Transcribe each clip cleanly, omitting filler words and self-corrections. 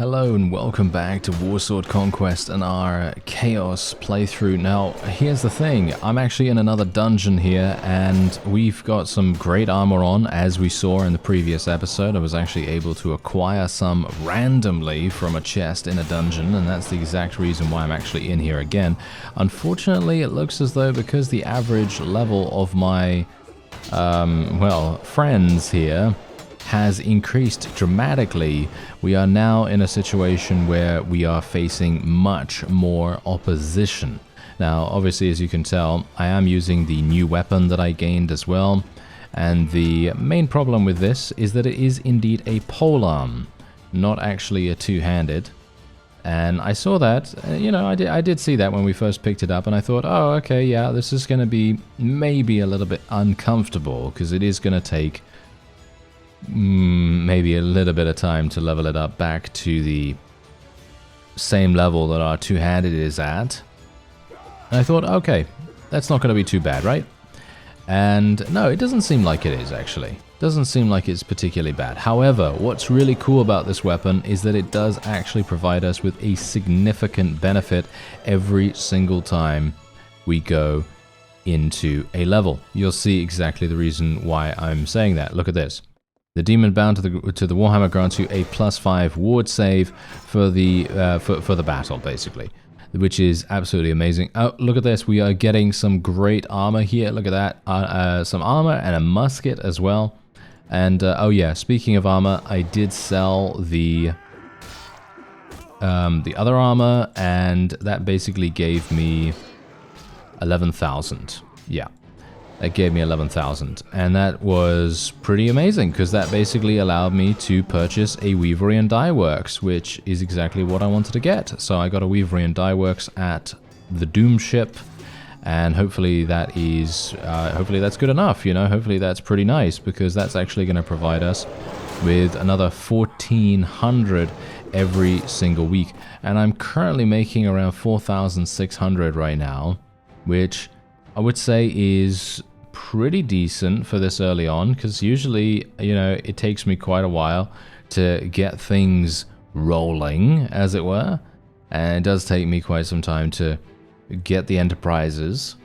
Hello and welcome back to Warsword Conquest and our Chaos playthrough. Now, here's the thing, I'm actually in another dungeon here and we've got some great armor on, as we saw in the previous episode. I was actually able to acquire some randomly from a chest in a dungeon, and that's the exact reason why I'm actually in here again. Unfortunately, it looks as though because the average level of my, friends here has increased dramatically, we are now in a situation where we are facing much more opposition. Now, obviously, as you can tell, I am using the new weapon that I gained as well, and the main problem with this is that it is indeed a polearm, not actually a two-handed. And I saw that, I did see that when we first picked it up, and I thought, oh, okay, yeah, this is going to be maybe a little bit uncomfortable, because it is going to take maybe a little bit of time to level it up back to the same level that our two-handed is at. And I thought, okay, that's not going to be too bad, right? And no, it doesn't seem like it is, actually. Doesn't seem like it's particularly bad. However, what's really cool about this weapon is that it does actually provide us with a significant benefit every single time we go into a level. You'll see exactly the reason why I'm saying that. Look at this. The demon bound to the Warhammer grants you a +5 ward save for the battle, basically, which is absolutely amazing. Oh, look at this! We are getting some great armor here. Look at that, some armor and a musket as well. And oh yeah, speaking of armor, I did sell the other armor, and that basically gave me 11,000. Yeah. That gave me 11,000, and that was pretty amazing because that basically allowed me to purchase a Weaverian Dye Works, which is exactly what I wanted to get. So I got a Weaverian Dye Works at the Doom ship, and hopefully that is, hopefully that's good enough. Hopefully that's pretty nice, because that's actually going to provide us with another 1,400 every single week, and I'm currently making around 4,600 right now, which I would say is pretty decent for this early on, because usually, it takes me quite a while to get things rolling, as it were, and it does take me quite some time to get the enterprises.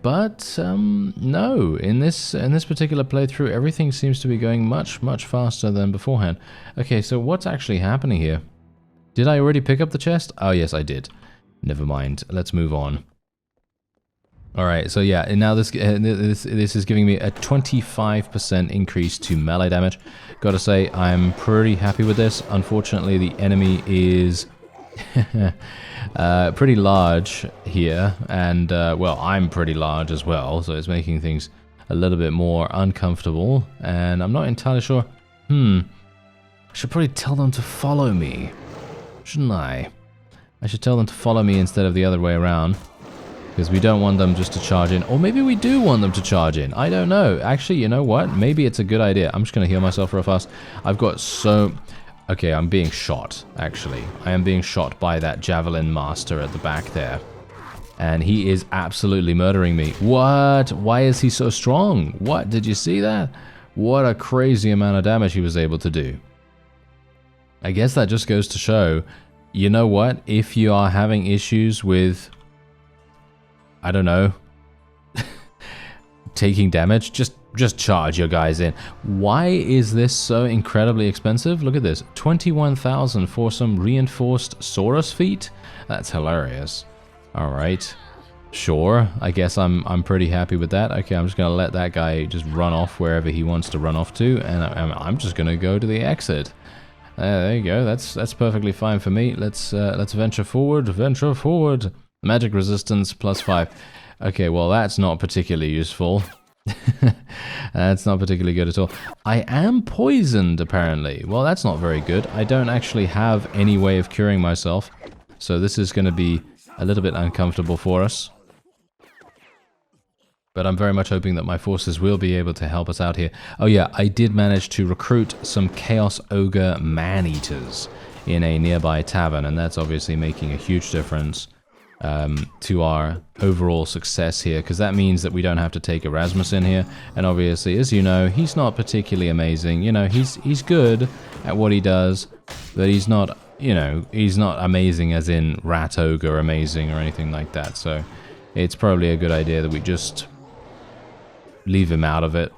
But no, in this particular playthrough, everything seems to be going much faster than beforehand. Okay, so what's actually happening here? Did I already pick up the chest? Oh yes, I did. Never mind. Let's move on. Alright, so yeah, and now this is giving me a 25% increase to melee damage. Gotta say, I'm pretty happy with this. Unfortunately, the enemy is pretty large here, and well, I'm pretty large as well, so it's making things a little bit more uncomfortable, and I'm not entirely sure. I should probably tell them to follow me, shouldn't I? I should tell them to follow me instead of the other way around, because we don't want them just to charge in. Or maybe we do want them to charge in. I don't know. Actually, you know what? Maybe it's a good idea. I'm just going to heal myself real fast. I've got so... Okay, I'm being shot, actually. I am being shot by that Javelin Master at the back there. And he is absolutely murdering me. What? Why is he so strong? What? Did you see that? What a crazy amount of damage he was able to do. I guess that just goes to show, you know what? If you are having issues with... I don't know, taking damage, just charge your guys in. Why is this so incredibly expensive? Look at this, 21,000 for some reinforced Saurus feet? That's hilarious. All right, sure, I guess I'm pretty happy with that. Okay, I'm just gonna let that guy just run off wherever he wants to run off to, and I'm just gonna go to the exit. There you go, that's perfectly fine for me. Let's venture forward, Magic resistance +5. Okay, well that's not particularly useful. That's not particularly good at all. I am poisoned, apparently. Well, that's not very good. I don't actually have any way of curing myself, so this is going to be a little bit uncomfortable for us. But I'm very much hoping that my forces will be able to help us out here. Oh yeah, I did manage to recruit some Chaos Ogre Man-Eaters in a nearby tavern, and that's obviously making a huge difference to our overall success here, because that means that we don't have to take Erasmus in here. And obviously, as you know, he's not particularly amazing. You know, he's good at what he does, but he's not, you know, he's not amazing as in Rat Ogre amazing or anything like that. So it's probably a good idea that we just leave him out of it.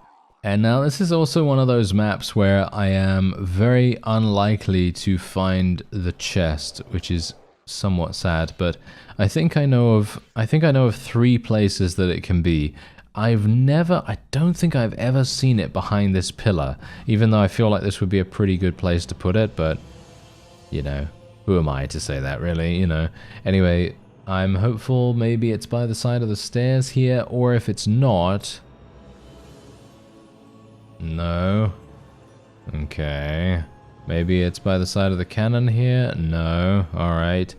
And now this is also one of those maps where I am very unlikely to find the chest, which is somewhat sad, but I think I know of 3 places that it can be. I don't think I've ever seen it behind this pillar, even though I feel like this would be a pretty good place to put it, but you know, who am I to say that, really, you know. Anyway, I'm hopeful maybe it's by the side of the stairs here, or if it's not... No. Okay. Maybe it's by the side of the cannon here? No. Alright.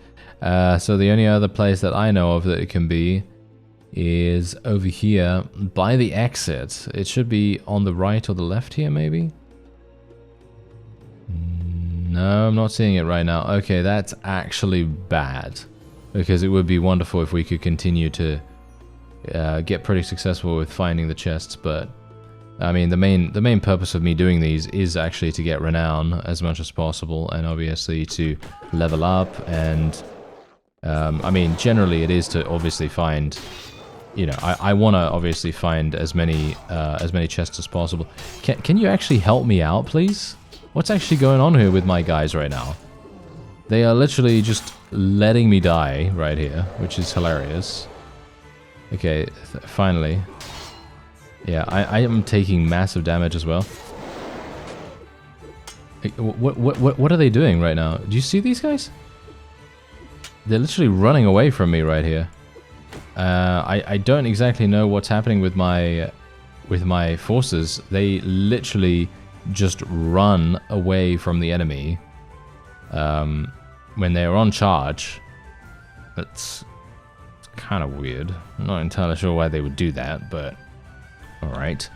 So the only other place that I know of that it can be is over here by the exit. It should be on the right or the left here, maybe? No, I'm not seeing it right now. Okay, that's actually bad. Because it would be wonderful if we could continue to get pretty successful with finding the chests, but... I mean, the main purpose of me doing these is actually to get renown as much as possible, and obviously to level up, and I mean, generally it is to obviously find, you know, I want to obviously find as many chests as possible. Can you actually help me out, please? What's actually going on here with my guys right now? They are literally just letting me die right here, which is hilarious. Okay, finally. Yeah, I am taking massive damage as well. What are they doing right now? Do you see these guys? They're literally running away from me right here. I don't exactly know what's happening with my forces. They literally just run away from the enemy when they're on charge. It's kind of weird. I'm not entirely sure why they would do that, but... Alright.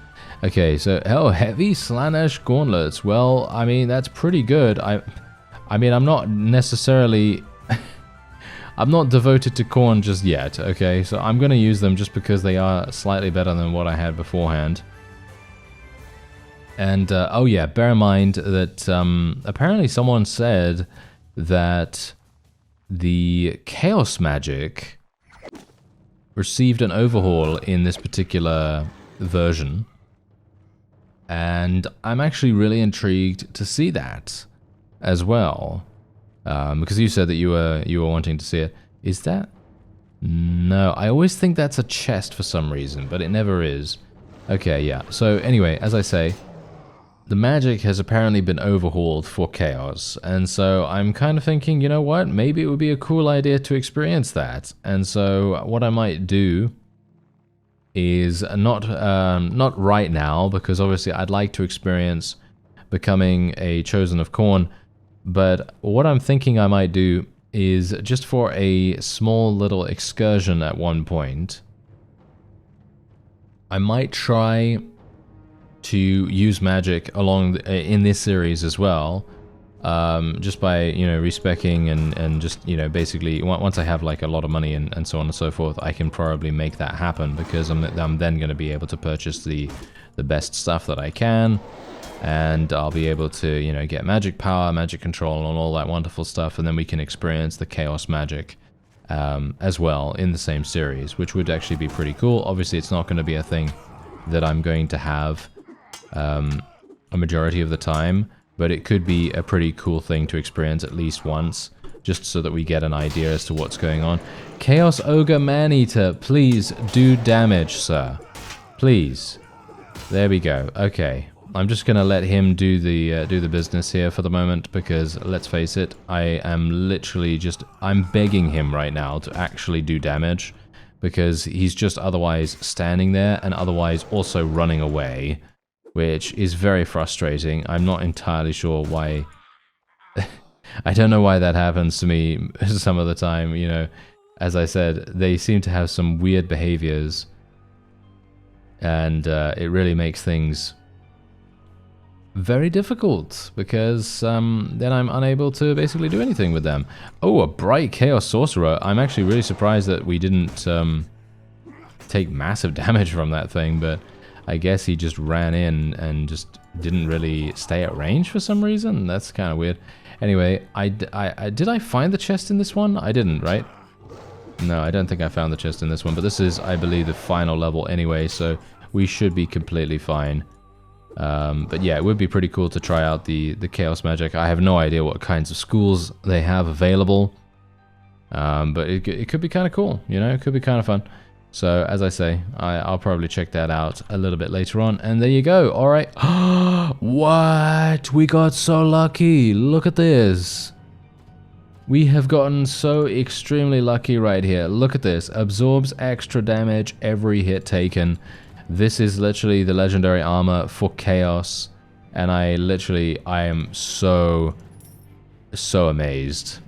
Okay, so, oh, heavy Slaanesh gauntlets. Well, I mean, that's pretty good. I mean, I'm not necessarily... I'm not devoted to KHORNE just yet, okay? So I'm going to use them just because they are slightly better than what I had beforehand. And, oh yeah, bear in mind that apparently someone said that the Chaos Magic received an overhaul in this particular... version, and I'm actually really intrigued to see that as well, because you said that you were wanting to see it. Is that? No, I always think that's a chest for some reason, but it never is. Okay, yeah. So anyway, as I say, the magic has apparently been overhauled for Chaos, and so I'm kind of thinking, you know what, maybe it would be a cool idea to experience that. And so what I might do is not right now, because obviously I'd like to experience becoming a Chosen of KHORNE, but what I'm thinking I might do is just for a small little excursion at one point, I might try to use magic along in this series as well, just by, you know, respecing and just, you know, basically once I have like a lot of money and so on and so forth, I can probably make that happen, because I'm then going to be able to purchase the best stuff that I can, and I'll be able to, you know, get magic power, magic control, and all that wonderful stuff, and then we can experience the chaos magic as well in the same series, which would actually be pretty cool. Obviously, it's not going to be a thing that I'm going to have a majority of the time, but it could be a pretty cool thing to experience at least once, just so that we get an idea as to what's going on. Chaos Ogre Maneater, please do damage, sir. Please. There we go. Okay. I'm just gonna let him do the business here for the moment, because let's face it, I am literally just... I'm begging him right now to actually do damage, because he's just otherwise standing there and otherwise also running away, which is very frustrating. I'm not entirely sure why... I don't know why that happens to me some of the time, you know. As I said, they seem to have some weird behaviors, and it really makes things very difficult, because then I'm unable to basically do anything with them. Oh, a Bright Chaos Sorcerer. I'm actually really surprised that we didn't take massive damage from that thing, but I guess he just ran in and just didn't really stay at range for some reason. That's kind of weird. Anyway, did I find the chest in this one? I didn't, right? No, I don't think I found the chest in this one, but this is, I believe, the final level anyway, so we should be completely fine. But yeah, it would be pretty cool to try out the Chaos Magic. I have no idea what kinds of schools they have available, but it could be kind of cool, you know, it could be kind of fun. So, as I say, I'll probably check that out a little bit later on. And there you go. All right. What? We got so lucky. Look at this. We have gotten so extremely lucky right here. Look at this. Absorbs extra damage every hit taken. This is literally the legendary armor for Chaos. And I am so amazed.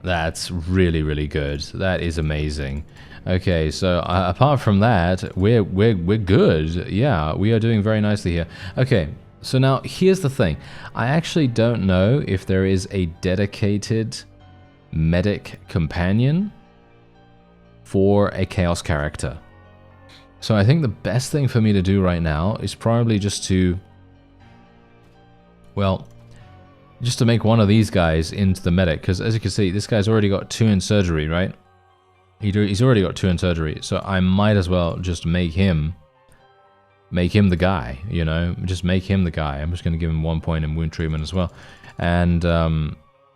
That's really, really good. That is amazing. Okay, so apart from that, we're good. Yeah, we are doing very nicely here. Okay, so now here's the thing. I actually don't know if there is a dedicated medic companion for a Chaos character. So I think the best thing for me to do right now is probably just to, well, just to make one of these guys into the medic, because as you can see, this guy's already got 2 in surgery, right? He's already got 2 in surgery, so I might as well just make him the guy, you know? Just make him the guy. I'm just going to give him 1 point in wound treatment as well. And,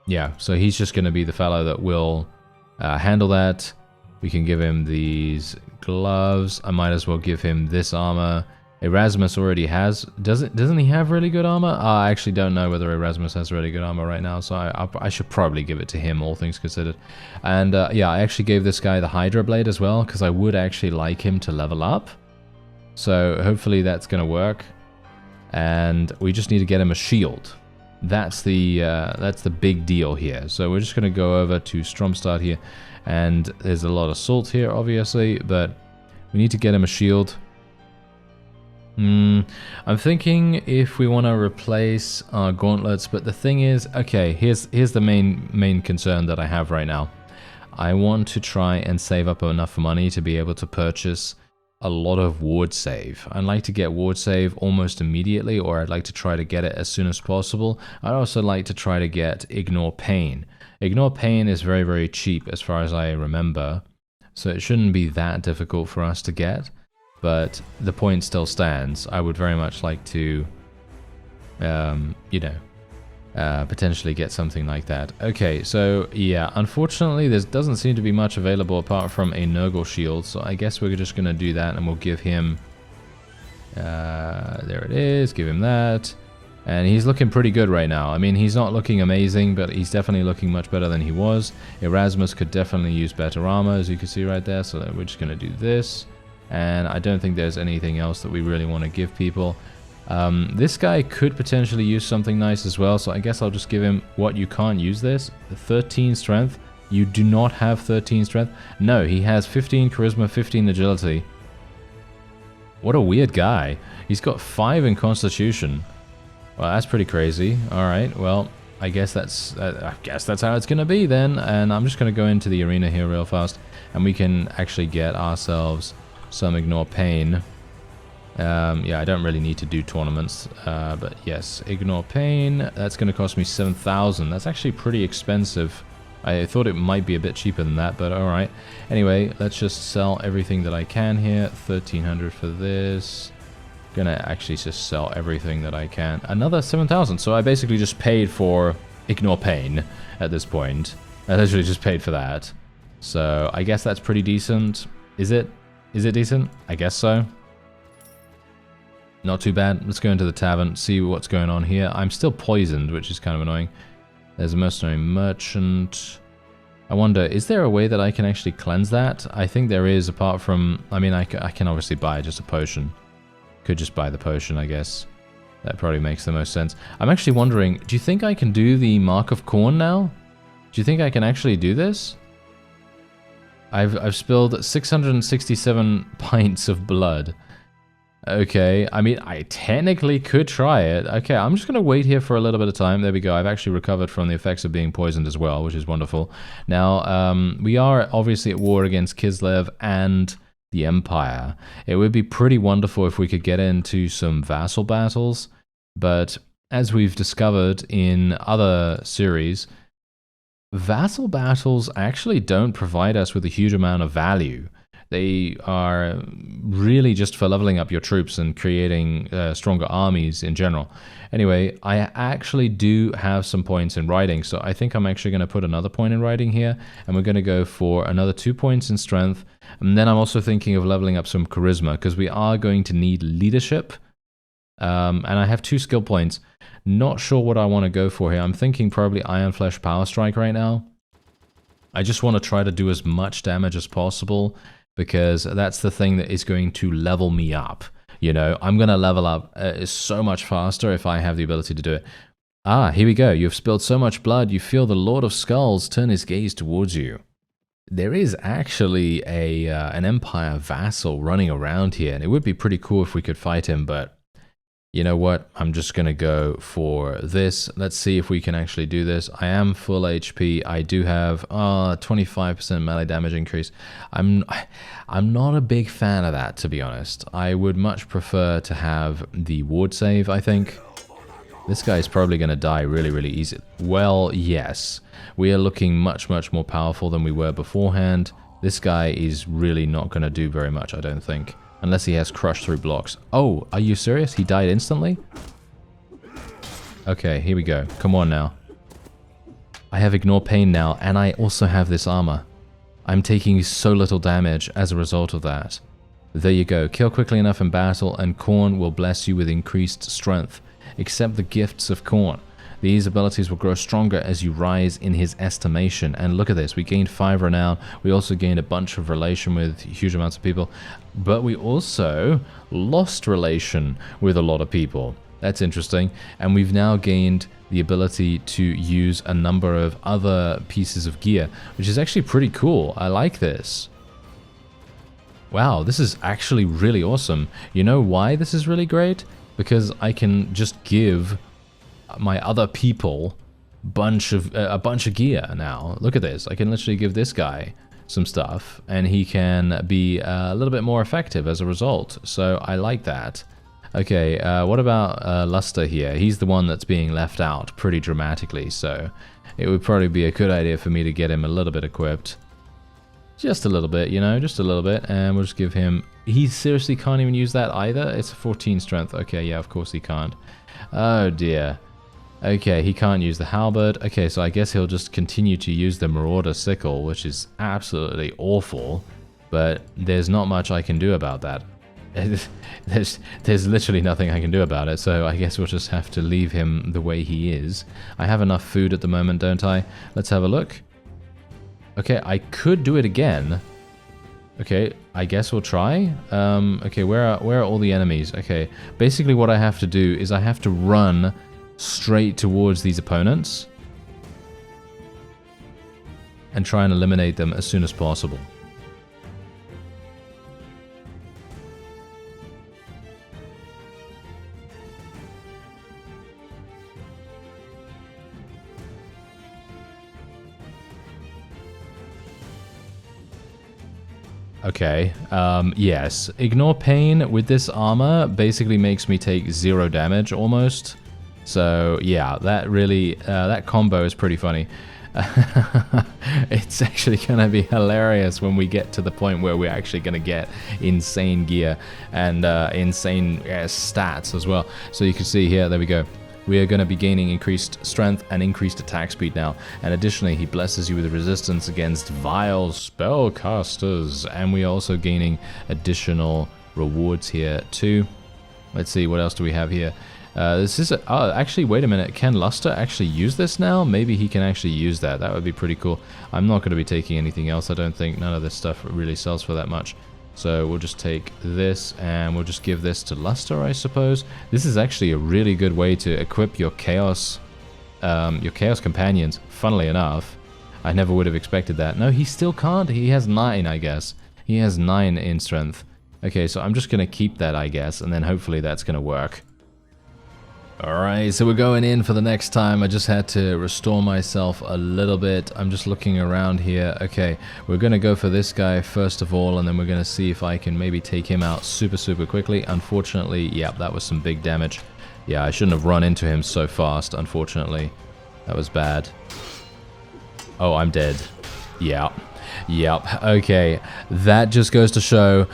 yeah, so he's just going to be the fellow that will handle that. We can give him these gloves. I might as well give him this armor. Erasmus already has... Doesn't he have really good armor? I actually don't know whether Erasmus has really good armor right now, so I should probably give it to him, all things considered. And yeah, I actually gave this guy the Hydra Blade as well, because I would actually like him to level up. So hopefully that's going to work. And we just need to get him a shield. That's the big deal here. So we're just going to go over to Stromstad here. And there's a lot of salt here, obviously, but we need to get him a shield. I'm thinking if we want to replace our gauntlets, but the thing is, okay, here's the main concern that I have right now. I want to try and save up enough money to be able to purchase a lot of ward save. I'd like to get ward save almost immediately, or I'd like to try to get it as soon as possible. I'd also like to try to get Ignore Pain. Ignore Pain is very, very cheap as far as I remember, so it shouldn't be that difficult for us to get. But the point still stands. I would very much like to, you know, potentially get something like that. Okay, so yeah, unfortunately there doesn't seem to be much available apart from a Nurgle shield, so I guess we're just going to do that and we'll give him, there it is, give him that. And he's looking pretty good right now. I mean, he's not looking amazing, but he's definitely looking much better than he was. Erasmus could definitely use better armor, as you can see right there, so we're just going to do this. And I don't think there's anything else that we really want to give people. This guy could potentially use something nice as well, so I guess I'll just give him what you can't use this. 13 strength. You do not have 13 strength? No, he has 15 charisma, 15 agility. What a weird guy. He's got 5 in constitution. Well, that's pretty crazy. Alright, well, I guess that's how it's going to be then. And I'm just going to go into the arena here real fast, and we can actually get ourselves some Ignore Pain. Yeah, I don't really need to do tournaments, but yes, Ignore Pain. That's going to cost me 7,000. That's actually pretty expensive. I thought it might be a bit cheaper than that, but alright. Anyway, let's just sell everything that I can here. 1,300 for this. Gonna actually just sell everything that I can. Another 7,000. So I basically just paid for Ignore Pain at this point. I literally just paid for that. So I guess that's pretty decent. Is it? Is it decent? I guess so. Not too bad. Let's go into the tavern, see what's going on here. I'm still poisoned, which is kind of annoying. There's a mercenary merchant. I wonder, is there a way that I can actually cleanse that? I think there is, apart from... I mean, I can obviously buy just a potion. Could just buy the potion, I guess. That probably makes the most sense. I'm actually wondering, do you think I can do the Mark of KHORNE now? Do you think I can actually do this? I've spilled 667 pints of blood. Okay, I mean, I technically could try it. Okay, I'm just going to wait here for a little bit of time. There we go. I've actually recovered from the effects of being poisoned as well, which is wonderful. Now, we are obviously at war against Kislev and the Empire. It would be pretty wonderful if we could get into some vassal battles, but as we've discovered in other series, vassal battles actually don't provide us with a huge amount of value. They are really just for leveling up your troops and creating stronger armies in general. Anyway, I actually do have some points in writing, so I think I'm actually going to put another point in writing here, and we're going to go for another 2 points in strength. And then I'm also thinking of leveling up some charisma, because we are going to need leadership. And I have 2 skill points. Not sure what I want to go for here. I'm thinking probably Iron Flesh Power Strike right now. I just want to try to do as much damage as possible, because that's the thing that is going to level me up. You know, I'm going to level up so much faster if I have the ability to do it. Ah, here we go. You've spilled so much blood, you feel the Lord of Skulls turn his gaze towards you. There is actually an Empire vassal running around here, and it would be pretty cool if we could fight him, but you know what? I'm just going to go for this. Let's see if we can actually do this. I am full HP. I do have 25% melee damage increase. I'm not a big fan of that, to be honest. I would much prefer to have the ward save, I think. This guy is probably going to die really, really easy. Well, yes. We are looking much, much more powerful than we were beforehand. This guy is really not going to do very much, I don't think. Unless he has crushed through blocks. Oh, are you serious? He died instantly? Okay, here we go. Come on now. I have Ignore Pain now, and I also have this armor. I'm taking so little damage as a result of that. There you go. Kill quickly enough in battle, and KHORNE will bless you with increased strength. Accept the gifts of KHORNE. These abilities will grow stronger as you rise in his estimation. And look at this, we gained 5 renown. We also gained a bunch of relation with huge amounts of people. But we also lost relation with a lot of people. That's interesting. And we've now gained the ability to use a number of other pieces of gear, which is actually pretty cool. I like this. Wow, this is actually really awesome. You know why this is really great? Because I can just give my other people a bunch of gear now. Look at this. I can literally give this guy some stuff, and he can be a little bit more effective as a result. So I like that. Okay, what about Luster here? He's the one that's being left out pretty dramatically, so it would probably be a good idea for me to get him a little bit equipped. Just a little bit, you know, just a little bit, and we'll just give him... He seriously can't even use that either? It's a 14 strength. Okay, yeah, of course he can't. Oh dear. Okay, he can't use the halberd. Okay, so I guess he'll just continue to use the Marauder Sickle, which is absolutely awful, but there's not much I can do about that. There's literally nothing I can do about it, so I guess we'll just have to leave him the way he is. I have enough food at the moment, don't I? Let's have a look. Okay, I could do it again. Okay, I guess we'll try. Okay, where are all the enemies? Okay, basically what I have to do is I have to run straight towards these opponents and try and eliminate them as soon as possible. Okay, yes. Ignore Pain with this armor basically makes me take 0 damage almost. So yeah, that really, that combo is pretty funny. It's actually gonna be hilarious when we get to the point where we're actually gonna get insane gear and insane stats as well. So you can see here, there we go. We are going to be gaining increased strength and increased attack speed now. And additionally, he blesses you with resistance against vile spellcasters. And we are also gaining additional rewards here too. Let's see, what else do we have here? This is actually, wait a minute. Can Luster actually use this now? Maybe he can actually use that. That would be pretty cool. I'm not going to be taking anything else. I don't think none of this stuff really sells for that much. So we'll just take this and we'll just give this to Luster, I suppose. This is actually a really good way to equip your Chaos companions, funnily enough. I never would have expected that. No, he still can't. He has 9, I guess. He has 9 in strength. Okay, so I'm just going to keep that, I guess, and then hopefully that's going to work. Alright, so we're going in for the next time. I just had to restore myself a little bit. I'm just looking around here. Okay, we're going to go for this guy first of all, and then we're going to see if I can maybe take him out super quickly. Unfortunately, yeah, that was some big damage. Yeah, I shouldn't have run into him so fast, unfortunately. That was bad. Oh, I'm dead. Yeah. Yep. Okay, that just goes to show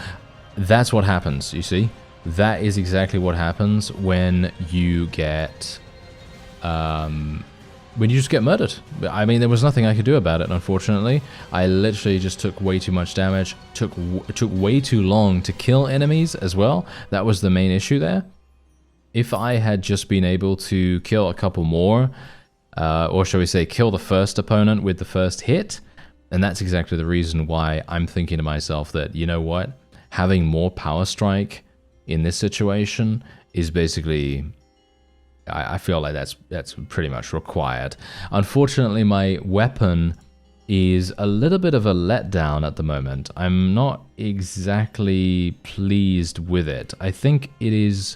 that's what happens, you see? That is exactly what happens when you get, when you just get murdered. I mean, there was nothing I could do about it, unfortunately. I literally just took way too much damage, took way too long to kill enemies as well. That was the main issue there. If I had just been able to kill a couple more, or shall we say, kill the first opponent with the first hit, and that's exactly the reason why I'm thinking to myself that, you know what, having more power strike in this situation is basically, I feel like that's pretty much required. Unfortunately, my weapon is a little bit of a letdown at the moment. I'm not exactly pleased with it. I think it's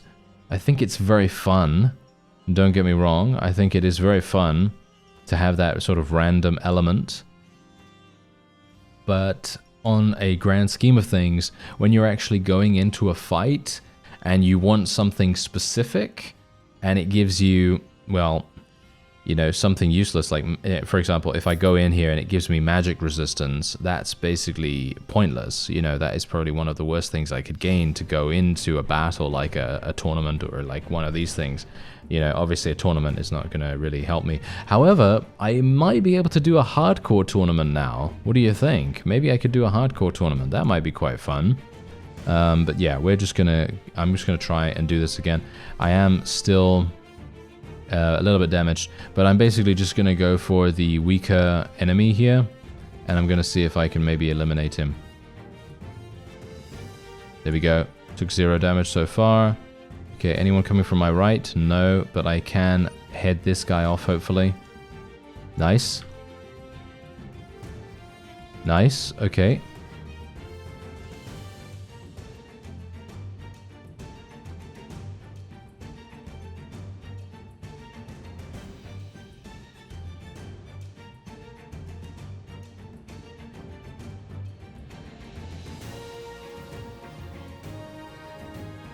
very fun. Don't get me wrong. I think it is very fun to have that sort of random element. But on a grand scheme of things, when you're actually going into a fight and you want something specific and it gives you, well, you know, something useless, like, for example, if I go in here and it gives me magic resistance, that's basically pointless. You know, that is probably one of the worst things I could gain to go into a battle, like a tournament or like one of these things. You know, obviously a tournament is not going to really help me. However, I might be able to do a hardcore tournament now. What do you think? Maybe I could do a hardcore tournament. That might be quite fun. But yeah, I'm just gonna try and do this again. I am still a little bit damaged, but I'm basically just gonna go for the weaker enemy here, and I'm gonna see if I can maybe eliminate him. There we go. Took 0 damage so far. Okay, anyone coming from my right? No, but I can head this guy off, hopefully. Nice. Nice, okay.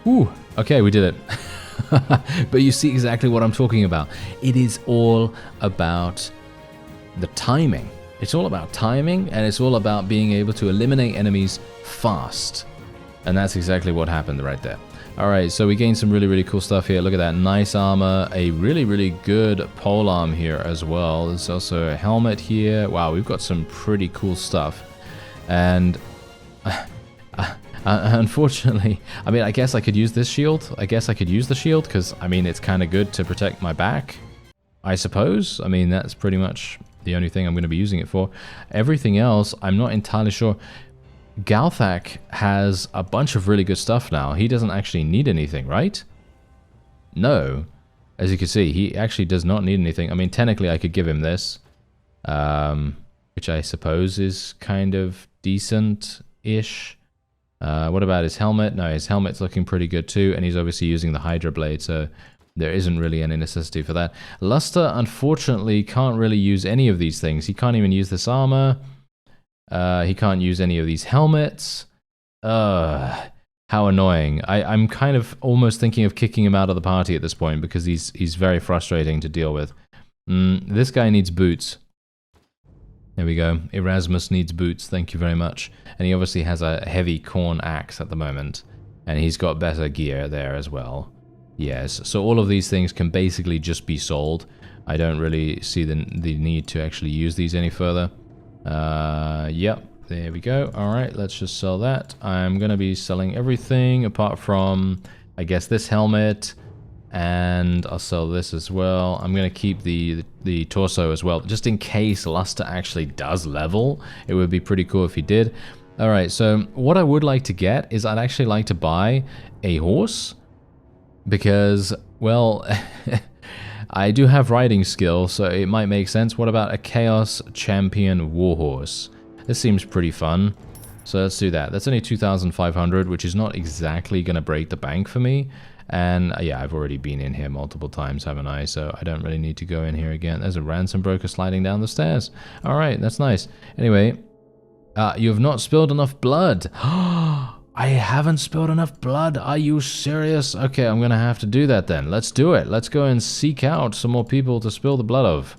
Ooh, okay, we did it. But you see exactly what I'm talking about. It is all about the timing. It's all about timing, and it's all about being able to eliminate enemies fast. And that's exactly what happened right there. Alright, so we gained some really cool stuff here. Look at that, nice armor, a really good polearm here as well. There's also a helmet here. Wow, we've got some pretty cool stuff. And unfortunately, I mean, I guess I could use this shield. I guess I could use the shield because, I mean, it's kind of good to protect my back, I suppose. I mean, that's pretty much the only thing I'm going to be using it for. Everything else, I'm not entirely sure. Galthak has a bunch of really good stuff now. He doesn't actually need anything, right? No. As you can see, he actually does not need anything. I mean, technically, I could give him this, which I suppose is kind of decent-ish. What about his helmet? No, his helmet's looking pretty good too, and he's obviously using the Hydra Blade, so there isn't really any necessity for that. Luster, unfortunately, can't really use any of these things. He can't even use this armor. He can't use any of these helmets. How annoying. I'm kind of almost thinking of kicking him out of the party at this point, because he's very frustrating to deal with. This guy needs boots. There we go. Erasmus needs boots, thank you very much. And he obviously has a heavy KHORNE axe at the moment. And he's got better gear there as well. Yes, so all of these things can basically just be sold. I don't really see the need to actually use these any further. Yep, there we go. Alright, let's just sell that. I'm going to be selling everything apart from, I guess, this helmet. And I'll sell this as well. I'm going to keep the torso as well, just in case Luster actually does level. It would be pretty cool if he did. Alright, so what I would like to get is I'd actually like to buy a horse. Because, well, I do have riding skill, so it might make sense. What about a Chaos Champion Warhorse? This seems pretty fun. So let's do that. That's only 2,500, which is not exactly going to break the bank for me. And yeah, I've already been in here multiple times, haven't I? So I don't really need to go in here again. There's a ransom broker sliding down the stairs. All right, that's nice. Anyway, you have not spilled enough blood. I haven't spilled enough blood. Are you serious? Okay, I'm going to have to do that then. Let's do it. Let's go and seek out some more people to spill the blood of.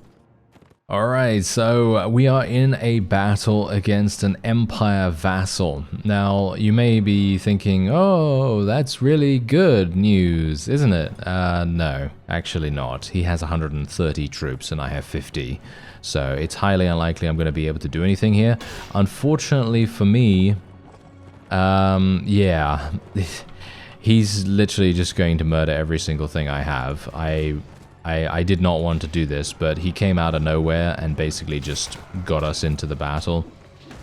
Alright, so we are in a battle against an Empire vassal. Now, you may be thinking, oh, that's really good news, isn't it? No, actually not. He has 130 troops and I have 50. So it's highly unlikely I'm going to be able to do anything here. Unfortunately for me, yeah, he's literally just going to murder every single thing I have. I did not want to do this, but he came out of nowhere and basically just got us into the battle.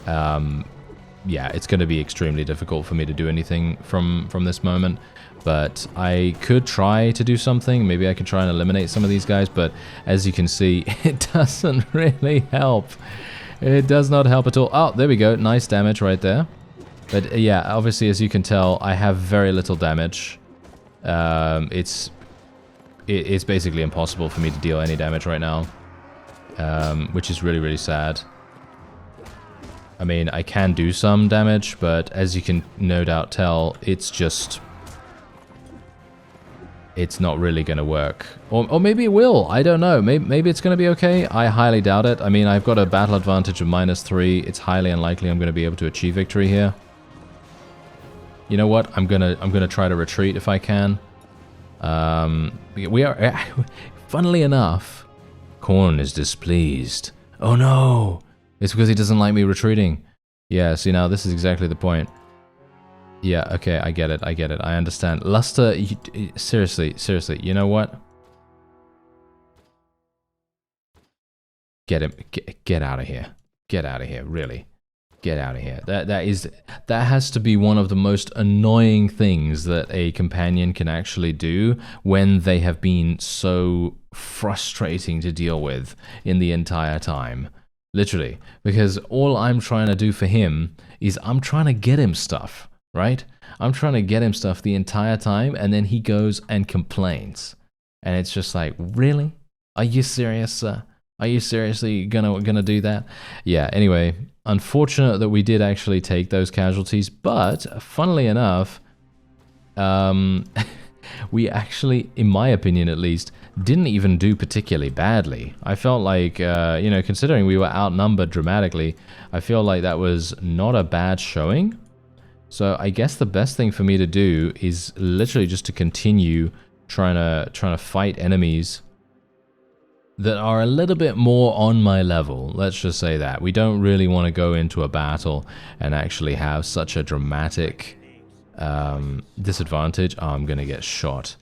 Yeah, it's going to be extremely difficult for me to do anything from this moment, but I could try to do something. Maybe I could try and eliminate some of these guys, but as you can see, it doesn't really help. It does not help at all. Oh, there we go. Nice damage right there. But yeah, obviously, as you can tell, I have very little damage. It's basically impossible for me to deal any damage right now, which is really, really sad. I mean, I can do some damage, but as you can no doubt tell, it's not really going to work. Or maybe it will, I don't know. Maybe it's going to be okay. I highly doubt it. I mean, I've got a battle advantage of -3. It's highly unlikely I'm going to be able to achieve victory here. You know what? I'm gonna try to retreat if I can. We are, funnily enough, KHORNE is displeased. Oh no! It's because he doesn't like me retreating. Yeah, see now, this is exactly the point. Yeah, okay, I get it, I understand. Luster, seriously, you know what? Get him, get out of here. Get out of here, really. Get out of here. That has to be one of the most annoying things that a companion can actually do when they have been so frustrating to deal with in the entire time. Literally. Because all I'm trying to do for him is I'm trying to get him stuff, right? I'm trying to get him stuff the entire time, and then he goes and complains. And it's just like, really? Are you serious, sir? Are you seriously gonna do that? Yeah, anyway, unfortunate that we did actually take those casualties, but funnily enough, we actually, in my opinion at least, didn't even do particularly badly. I felt like, you know, considering we were outnumbered dramatically, I feel like that was not a bad showing. So I guess the best thing for me to do is literally just to continue trying to fight enemies that are a little bit more on my level. Let's just say that. We don't really want to go into a battle and actually have such a dramatic disadvantage. Oh, I'm going to get shot.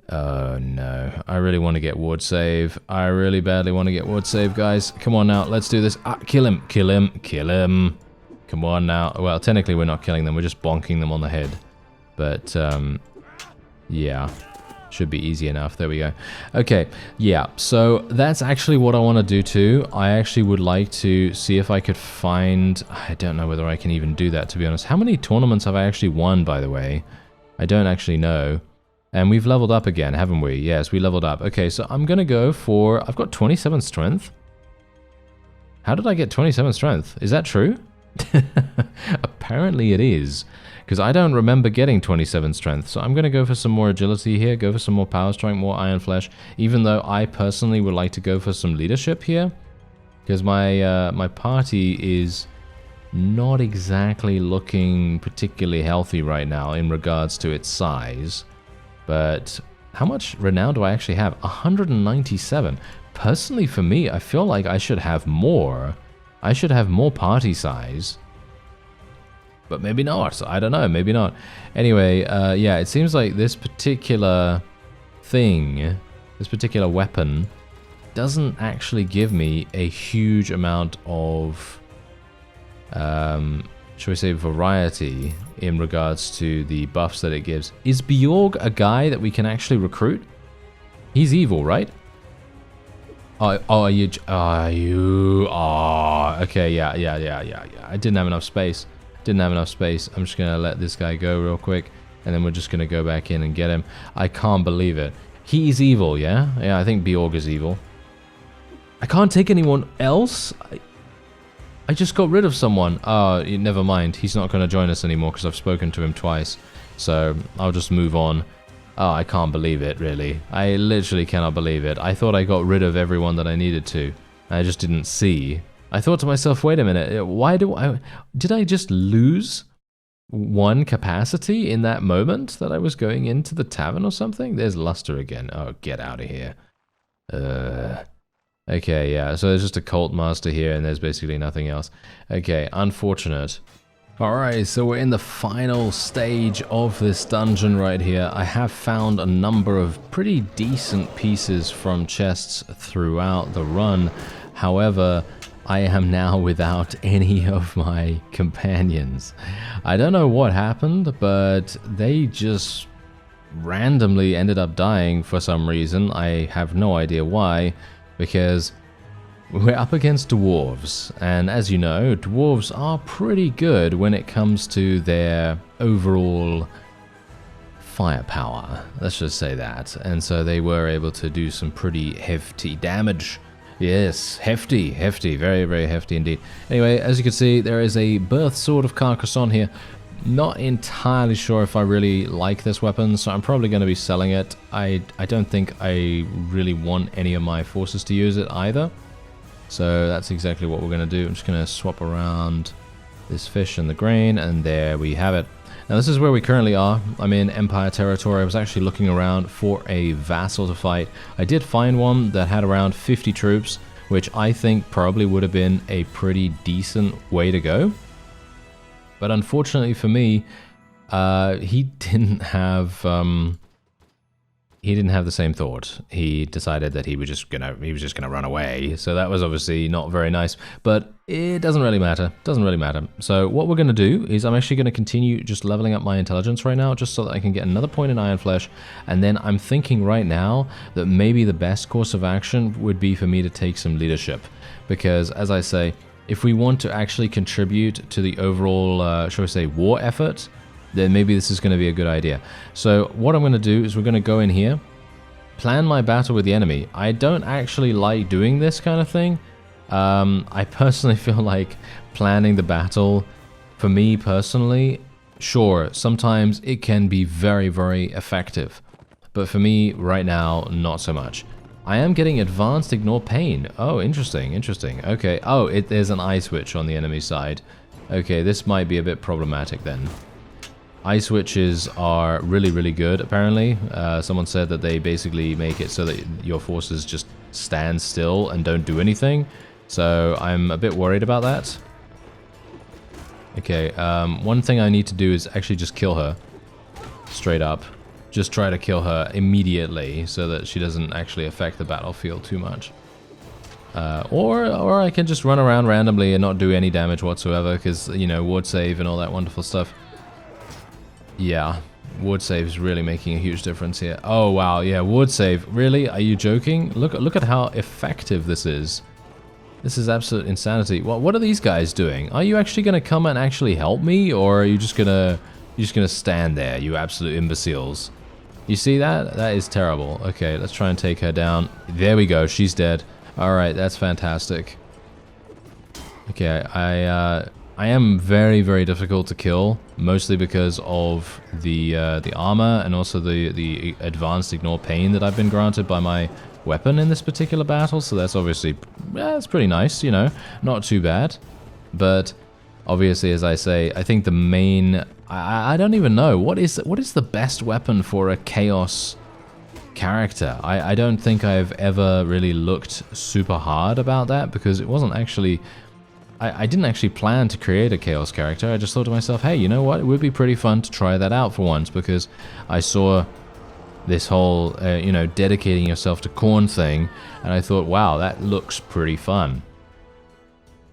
Oh no. I really want to get ward save. I really badly want to get ward save, guys. Come on now, let's do this. Ah, kill him, kill him, kill him. Come on now. Well, technically we're not killing them, we're just bonking them on the head. But, yeah. Should be easy enough. There we go. Okay, yeah, so that's actually what I want to do too. I actually would like to see if I could find... I don't know whether I can even do that, to be honest. How many tournaments have I actually won, by the way? I don't actually know. And we've leveled up again, haven't we? Yes, we leveled up. Okay, so I'm going to go for... I've got 27 strength. How did I get 27 strength? Is that true? Apparently it is. Because I don't remember getting 27 strength, so I'm going to go for some more agility here, go for some more power strength, more iron flesh, even though I personally would like to go for some leadership here, because my party is not exactly looking particularly healthy right now in regards to its size. But how much renown do I actually have? 197. Personally, for me, I feel like I should have more. I should have more party size. But maybe not. I don't know. Maybe not. Anyway, yeah, it seems like this particular thing, this particular weapon, doesn't actually give me a huge amount of, shall we say, variety in regards to the buffs that it gives. Is Bjorg a guy that we can actually recruit? He's evil, right? Are you? Oh, okay, yeah. I didn't have enough space. I'm just gonna let this guy go real quick, and then we're just gonna go back in and get him. I can't believe it. He's evil, yeah? Yeah, I think Bjorg is evil. I can't take anyone else? I just got rid of someone. Oh, never mind. He's not gonna join us anymore because I've spoken to him twice. So, I'll just move on. Oh, I can't believe it, really. I literally cannot believe it. I thought I got rid of everyone that I needed to. I just didn't see. I thought to myself, wait a minute, did I just lose one capacity in that moment that I was going into the tavern or something? There's Luster again. Oh, get out of here. Okay, yeah, so there's just a cult master here and there's basically nothing else. Okay, unfortunate. Alright, so we're in the final stage of this dungeon right here. I have found a number of pretty decent pieces from chests throughout the run. However, I am now without any of my companions. I don't know what happened, but they just randomly ended up dying for some reason. I have no idea why, because we're up against dwarves, and as you know, dwarves are pretty good when it comes to their overall firepower. Let's just say that. And so they were able to do some pretty hefty damage. Yes, hefty, very, very hefty indeed. Anyway, as you can see, there is a Birth Sword of Carcassonne here. Not entirely sure if I really like this weapon, so I'm probably going to be selling it. I don't think I really want any of my forces to use it either. So that's exactly what we're going to do. I'm just going to swap around this fish and the grain, and there we have it. Now this is where we currently are. I'm in Empire territory. I was actually looking around for a vassal to fight. I did find one that had around 50 troops, which I think probably would have been a pretty decent way to go. But unfortunately for me, he didn't have the same thought. He decided that he was just gonna run away. So that was obviously not very nice. But it doesn't really matter. So what we're gonna do is I'm actually gonna continue just leveling up my intelligence right now, just so that I can get another point in Iron Flesh. And then I'm thinking right now that maybe the best course of action would be for me to take some leadership, because as I say, if we want to actually contribute to the overall, shall we say, war effort, then maybe this is going to be a good idea. So what I'm going to do is we're going to go in here, plan my battle with the enemy. I don't actually like doing this kind of thing. I personally feel like planning the battle, for me personally, sure, sometimes it can be very, very effective. But for me, right now, not so much. I am getting advanced ignore pain. Oh, interesting. Okay. Oh, there's an eye switch on the enemy side. Okay, this might be a bit problematic then. Eye switches are really, really good, apparently. Someone said that they basically make it so that your forces just stand still and don't do anything. So I'm a bit worried about that. Okay, one thing I need to do is actually just kill her. Straight up. Just try to kill her immediately so that she doesn't actually affect the battlefield too much. Or I can just run around randomly and not do any damage whatsoever because, you know, ward save and all that wonderful stuff. Yeah, ward save is really making a huge difference here. Oh, wow, yeah, ward save. Really? Are you joking? Look at how effective this is. This is absolute insanity. What are these guys doing? Are you actually going to come and actually help me? Or are you just going to stand there, you absolute imbeciles? You see that? That is terrible. Okay, let's try and take her down. There we go. She's dead. Alright, that's fantastic. Okay, I am very, very difficult to kill, mostly because of the armor and also the advanced ignore pain that I've been granted by my weapon in this particular battle, so that's obviously, that's pretty nice, you know, not too bad. But obviously, as I say, I think the main... I don't even know. What is the best weapon for a Chaos character? I don't think I've ever really looked super hard about that, because it wasn't actually... I didn't actually plan to create a Chaos character. I just thought to myself, hey, you know what? It would be pretty fun to try that out for once, because I saw this whole, you know, dedicating yourself to KHORNE thing, and I thought, wow, that looks pretty fun.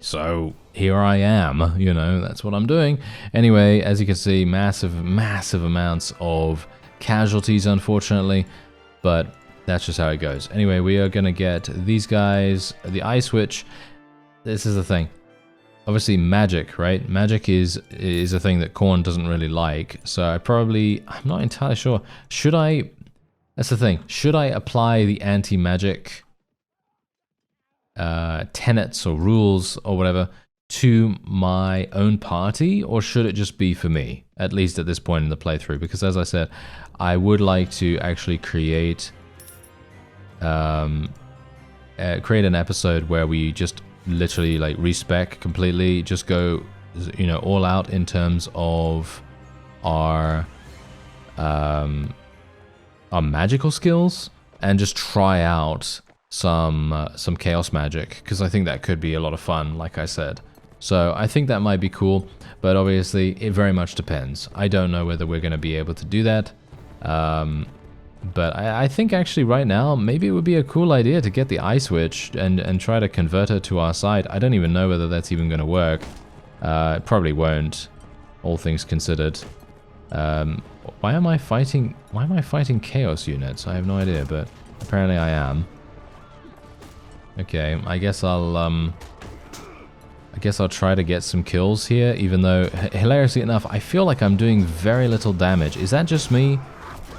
So here I am, you know, that's what I'm doing. Anyway, as you can see, massive amounts of casualties, unfortunately. But that's just how it goes. Anyway, we are going to get these guys, the eye switch. This is the thing. Obviously magic, right? Magic is a thing that KHORNE doesn't really like. So I'm not entirely sure. That's the thing. Should I apply the anti-magic tenets or rules or whatever to my own party, or should it just be for me, at least at this point in the playthrough? Because as I said, I would like to actually create an episode where we just literally like respec completely, just go, you know, all out in terms of our magical skills, and just try out some chaos magic, because I think that could be a lot of fun, like I said. So I think that might be cool, but obviously it very much depends. I don't know whether we're going to be able to do that. But I think actually right now, maybe it would be a cool idea to get the eye switch and try to convert her to our side. I don't even know whether that's even going to work. It probably won't, all things considered. Why am I fighting chaos units? I have no idea, but apparently I am. Okay, I guess I'll try to get some kills here, even though, hilariously enough, I feel like I'm doing very little damage. Is that just me?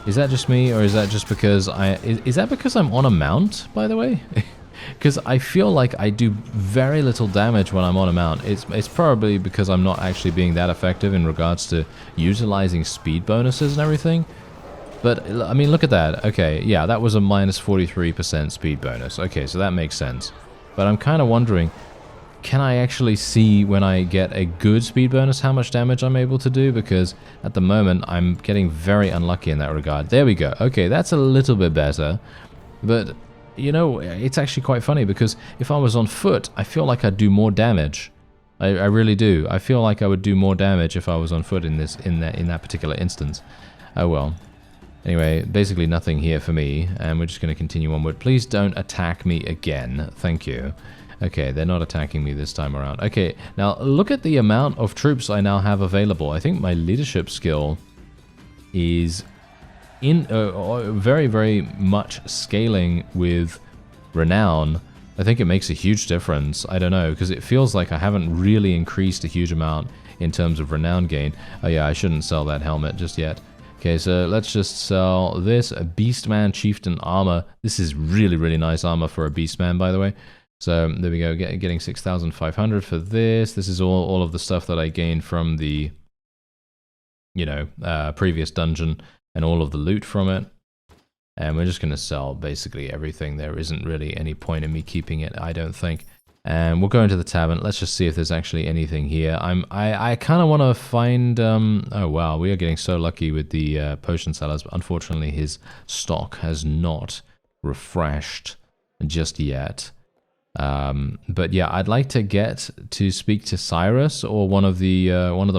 Is that just me, or is that just because is that because I'm on a mount, by the way? Because I feel like I do very little damage when I'm on a mount. It's probably because I'm not actually being that effective in regards to utilizing speed bonuses and everything. But, I mean, look at that. Okay, yeah, that was a minus 43% speed bonus. Okay, so that makes sense. But I'm kind of wondering, can I actually see when I get a good speed bonus how much damage I'm able to do? Because at the moment I'm getting very unlucky in that regard. There we go. Okay, that's a little bit better. But, you know, it's actually quite funny, because if I was on foot, I feel like I'd do more damage. I really do. I feel like I would do more damage if I was on foot in that particular instance. Oh well. Anyway, basically nothing here for me, and we're just going to continue onward. Please don't attack me again. Thank you. Okay, they're not attacking me this time around. Okay, now look at the amount of troops I now have available. I think my leadership skill is very, very much scaling with renown. I think it makes a huge difference. I don't know, because it feels like I haven't really increased a huge amount in terms of renown gain. Oh yeah, I shouldn't sell that helmet just yet. Okay, so let's just sell this, a Beastman Chieftain armor. This is really, really nice armor for a Beastman, by the way. So there we go, getting 6,500 for this. This is all of the stuff that I gained from the, you know, previous dungeon, and all of the loot from it. And we're just going to sell basically everything. There isn't really any point in me keeping it, I don't think. And we'll go into the tavern. Let's just see if there's actually anything here. I kind of want to find... oh wow, we are getting so lucky with the potion sellers. But unfortunately, his stock has not refreshed just yet. But yeah, I'd like to get to speak to Cyrus, or one of the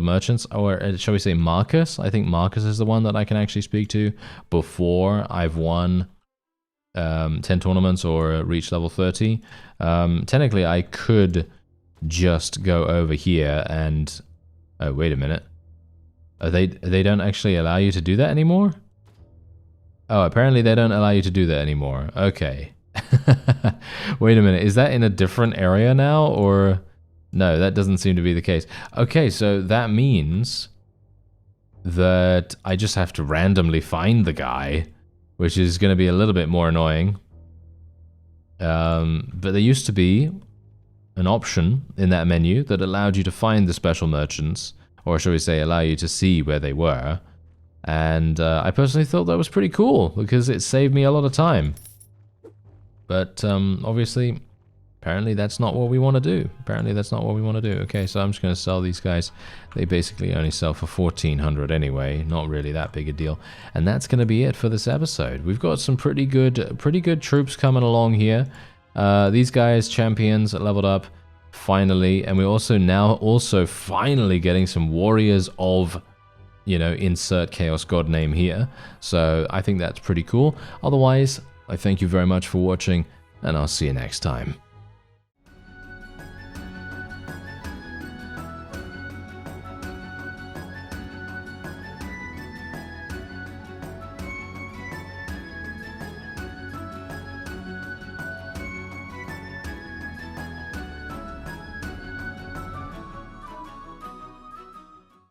merchants, or shall we say Marcus? I think Marcus is the one that I can actually speak to before I've won 10 tournaments or reach level 30. Technically, I could just go over here and... Oh, wait a minute. They don't actually allow you to do that anymore? Oh, apparently they don't allow you to do that anymore. Okay. Wait a minute, is that in a different area now, or... No, that doesn't seem to be the case. Okay, so that means that I just have to randomly find the guy, which is going to be a little bit more annoying. But there used to be an option in that menu that allowed you to find the special merchants, or shall we say, allow you to see where they were. And I personally thought that was pretty cool, because it saved me a lot of time. But obviously, apparently that's not what we want to do. Okay, so I'm just going to sell these guys. They basically only sell for 1,400 anyway. Not really that big a deal. And that's going to be it for this episode. We've got some pretty good troops coming along here. These guys, champions, leveled up finally, and we're also finally getting some warriors of, you know, insert Chaos God name here. So I think that's pretty cool. Otherwise, I thank you very much for watching, and I'll see you next time.